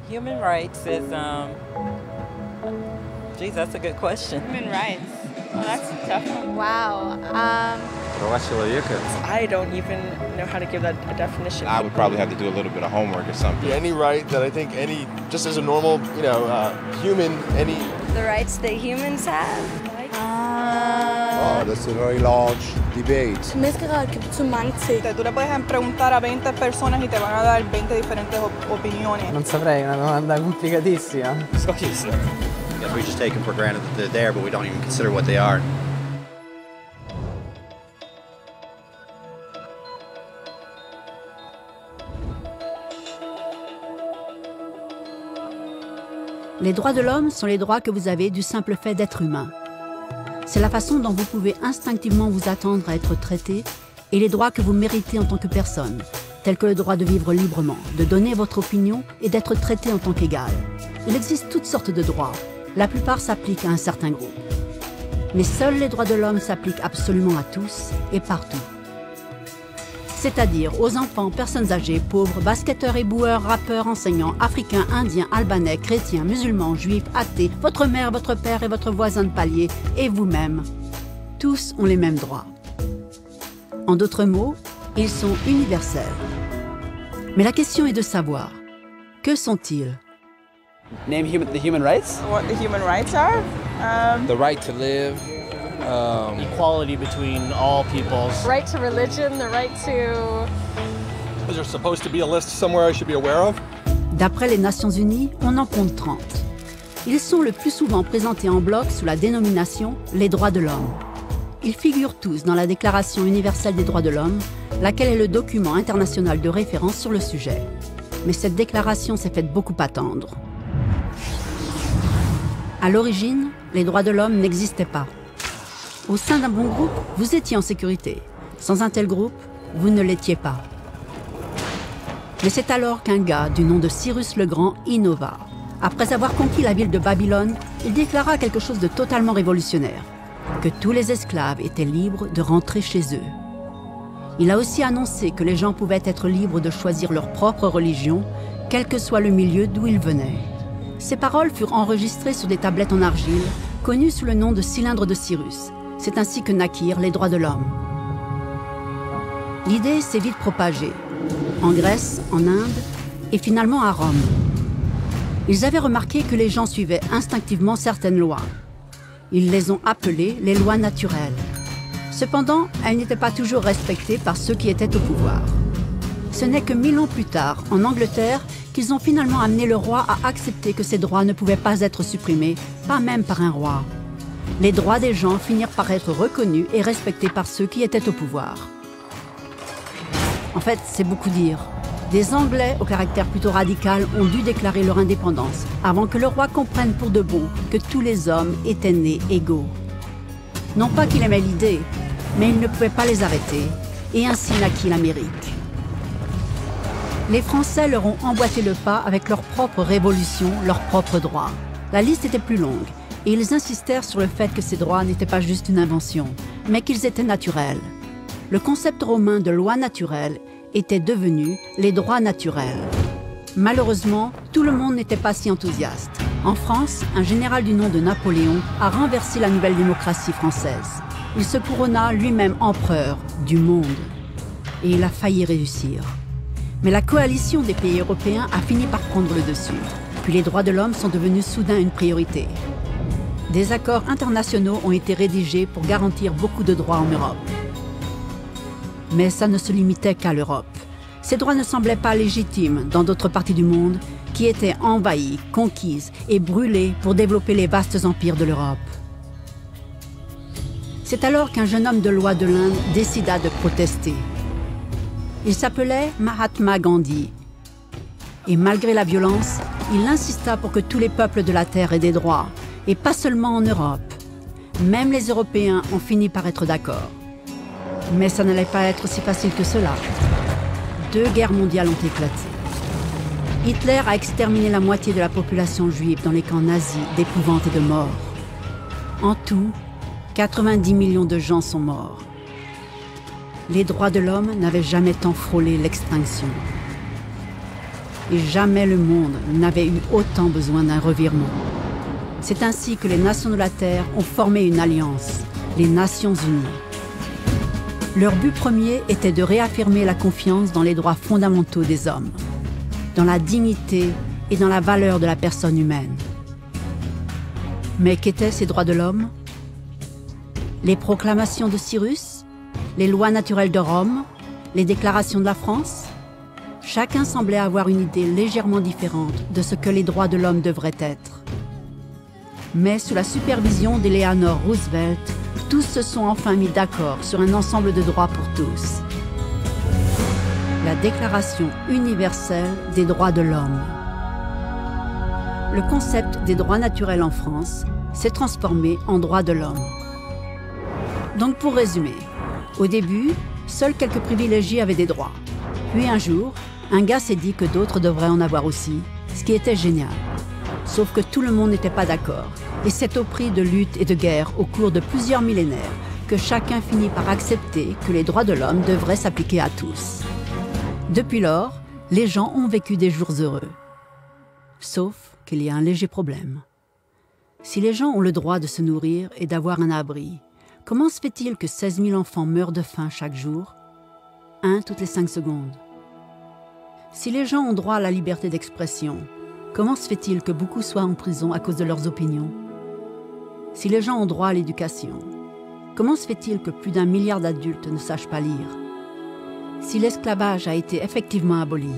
Human rights is, geez, that's a good question. Human rights. Well, that's a tough one. Wow. I don't even know how to give that a definition. I would probably have to do a little bit of homework or something. Any right that I think just as a normal, human, The rights that humans have. Oh, that's a very large debate. Tú le puedes preguntar a 20 personas y te van a dar 20 diferentes opiniones. Non saprei, è una domanda complicatissima. So easy. I guess we just take them for granted that they're there, but we don't even consider what they are. Les droits de l'homme sont les droits que vous avez du simple fait d'être humain. C'est la façon dont vous pouvez instinctivement vous attendre à être traité et les droits que vous méritez en tant que personne, tels que le droit de vivre librement, de donner votre opinion et d'être traité en tant qu'égal. Il existe toutes sortes de droits. La plupart s'appliquent à un certain groupe. Mais seuls les droits de l'homme s'appliquent absolument à tous et partout. C'est-à-dire aux enfants, personnes âgées, pauvres, basketteurs, éboueurs, rappeurs, enseignants, africains, indiens, albanais, chrétiens, musulmans, juifs, athées, votre mère, votre père et votre voisin de palier, et vous-même. Tous ont les mêmes droits. En d'autres mots, ils sont universels. Mais la question est de savoir, que sont-ils? Name the human rights? What the human rights are? The right to live. Equality between all peoples. Right to religion, the right to... Is there supposed to be a list somewhere I should be aware of? D'après les Nations Unies, on en compte 30. Ils sont le plus souvent présentés en bloc sous la dénomination « les droits de l'homme ». Ils figurent tous dans la Déclaration universelle des droits de l'homme, laquelle est le document international de référence sur le sujet. Mais cette déclaration s'est faite beaucoup attendre. À l'origine, les droits de l'homme n'existaient pas. Au sein d'un bon groupe, vous étiez en sécurité. Sans un tel groupe, vous ne l'étiez pas. Mais c'est alors qu'un gars du nom de Cyrus le Grand innova. Après avoir conquis la ville de Babylone, il déclara quelque chose de totalement révolutionnaire, que tous les esclaves étaient libres de rentrer chez eux. Il a aussi annoncé que les gens pouvaient être libres de choisir leur propre religion, quel que soit le milieu d'où ils venaient. Ces paroles furent enregistrées sur des tablettes en argile, connues sous le nom de cylindre de Cyrus. C'est ainsi que naquirent les droits de l'homme. L'idée s'est vite propagée, en Grèce, en Inde et finalement à Rome. Ils avaient remarqué que les gens suivaient instinctivement certaines lois. Ils les ont appelées les lois naturelles. Cependant, elles n'étaient pas toujours respectées par ceux qui étaient au pouvoir. Ce n'est que 1000 ans plus tard, en Angleterre, qu'ils ont finalement amené le roi à accepter que ces droits ne pouvaient pas être supprimés, pas même par un roi. Les droits des gens finirent par être reconnus et respectés par ceux qui étaient au pouvoir. En fait, c'est beaucoup dire. Des Anglais au caractère plutôt radical ont dû déclarer leur indépendance avant que le roi comprenne pour de bon que tous les hommes étaient nés égaux. Non pas qu'il aimait l'idée, mais il ne pouvait pas les arrêter, et ainsi naquit l'Amérique. Les Français leur ont emboîté le pas avec leur propre révolution, leurs propres droits. La liste était plus longue, et ils insistèrent sur le fait que ces droits n'étaient pas juste une invention, mais qu'ils étaient naturels. Le concept romain de loi naturelle était devenu les droits naturels. Malheureusement, tout le monde n'était pas si enthousiaste. En France, un général du nom de Napoléon a renversé la nouvelle démocratie française. Il se couronna lui-même empereur du monde. Et il a failli réussir. Mais la coalition des pays européens a fini par prendre le dessus. Puis les droits de l'homme sont devenus soudain une priorité. Des accords internationaux ont été rédigés pour garantir beaucoup de droits en Europe. Mais ça ne se limitait qu'à l'Europe. Ces droits ne semblaient pas légitimes dans d'autres parties du monde qui étaient envahies, conquises et brûlées pour développer les vastes empires de l'Europe. C'est alors qu'un jeune homme de loi de l'Inde décida de protester. Il s'appelait Mahatma Gandhi. Et malgré la violence, il insista pour que tous les peuples de la Terre aient des droits, et pas seulement en Europe. Même les Européens ont fini par être d'accord. Mais ça n'allait pas être si facile que cela. 2 guerres mondiales ont éclaté. Hitler a exterminé la moitié de la population juive dans les camps nazis d'épouvante et de mort. En tout, 90 millions de gens sont morts. Les droits de l'homme n'avaient jamais tant frôlé l'extinction. et jamais le monde n'avait eu autant besoin d'un revirement. C'est ainsi que les nations de la Terre ont formé une alliance, les Nations Unies. Leur but premier était de réaffirmer la confiance dans les droits fondamentaux des hommes, dans la dignité et dans la valeur de la personne humaine. Mais qu'étaient ces droits de l'homme? Les proclamations de Cyrus? Les lois naturelles de Rome? Les déclarations de la France? Chacun semblait avoir une idée légèrement différente de ce que les droits de l'homme devraient être. Mais sous la supervision d'Eleanor Roosevelt, tous se sont enfin mis d'accord sur un ensemble de droits pour tous. La Déclaration universelle des droits de l'homme. Le concept des droits naturels en France s'est transformé en droits de l'homme. Donc pour résumer, au début, seuls quelques privilégiés avaient des droits. Puis un jour, un gars s'est dit que d'autres devraient en avoir aussi, ce qui était génial. Sauf que tout le monde n'était pas d'accord, et c'est au prix de luttes et de guerres au cours de plusieurs millénaires que chacun finit par accepter que les droits de l'homme devraient s'appliquer à tous. Depuis lors, les gens ont vécu des jours heureux. Sauf qu'il y a un léger problème. Si les gens ont le droit de se nourrir et d'avoir un abri, comment se fait-il que 16 000 enfants meurent de faim chaque jour? Un toutes les 5 secondes. Si les gens ont droit à la liberté d'expression, comment se fait-il que beaucoup soient en prison à cause de leurs opinions? Si les gens ont droit à l'éducation, comment se fait-il que plus d'1 milliard d'adultes ne sachent pas lire? Si l'esclavage a été effectivement aboli,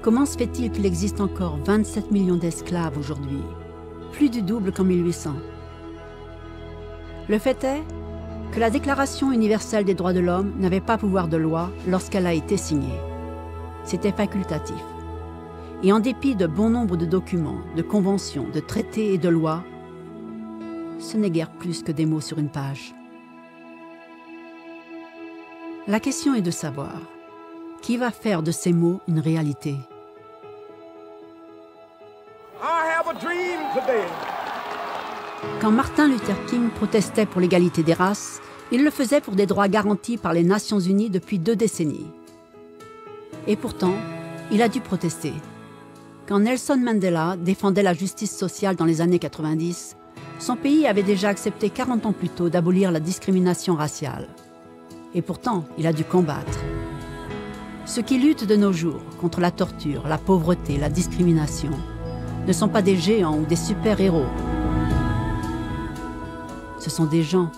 comment se fait-il qu'il existe encore 27 millions d'esclaves aujourd'hui, plus du double qu'en 1800? Le fait est que la Déclaration universelle des droits de l'homme n'avait pas pouvoir de loi lorsqu'elle a été signée. C'était facultatif. Et en dépit de bon nombre de documents, de conventions, de traités et de lois, ce n'est guère plus que des mots sur une page. La question est de savoir qui va faire de ces mots une réalité. Quand Martin Luther King protestait pour l'égalité des races, il le faisait pour des droits garantis par les Nations Unies depuis 2 décennies. Et pourtant, il a dû protester. Quand Nelson Mandela défendait la justice sociale dans les années 90, son pays avait déjà accepté 40 ans plus tôt d'abolir la discrimination raciale. Et pourtant, il a dû combattre. Ceux qui luttent de nos jours contre la torture, la pauvreté, la discrimination, ne sont pas des géants ou des super-héros. Ce sont des gens,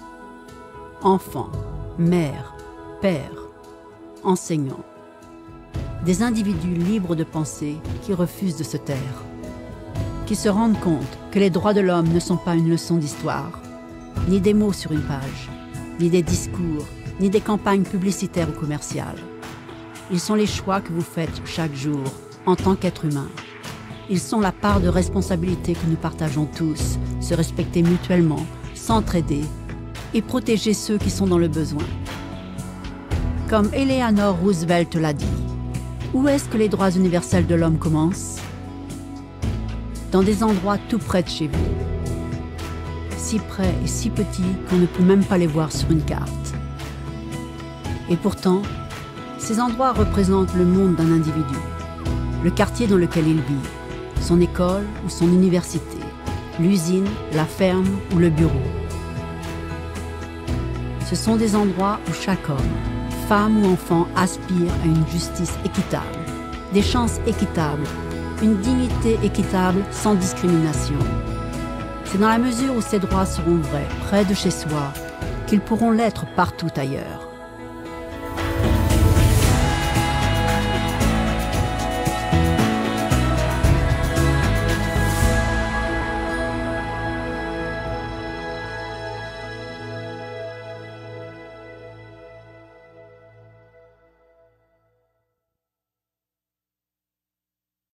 enfants, mères, pères, enseignants, des individus libres de penser qui refusent de se taire, qui se rendent compte que les droits de l'homme ne sont pas une leçon d'histoire, ni des mots sur une page, ni des discours, ni des campagnes publicitaires ou commerciales. Ils sont les choix que vous faites chaque jour en tant qu'être humain. Ils sont la part de responsabilité que nous partageons tous, se respecter mutuellement, s'entraider et protéger ceux qui sont dans le besoin. Comme Eleanor Roosevelt l'a dit, où est-ce que les droits universels de l'homme commencent? Dans des endroits tout près de chez vous. Si près et si petits qu'on ne peut même pas les voir sur une carte. Et pourtant, ces endroits représentent le monde d'un individu, le quartier dans lequel il vit, son école ou son université, l'usine, la ferme ou le bureau. Ce sont des endroits où chaque homme, femme ou enfant aspire à une justice équitable, des chances équitables, une dignité équitable sans discrimination. C'est dans la mesure où ces droits seront vrais, près de chez soi, qu'ils pourront l'être partout ailleurs.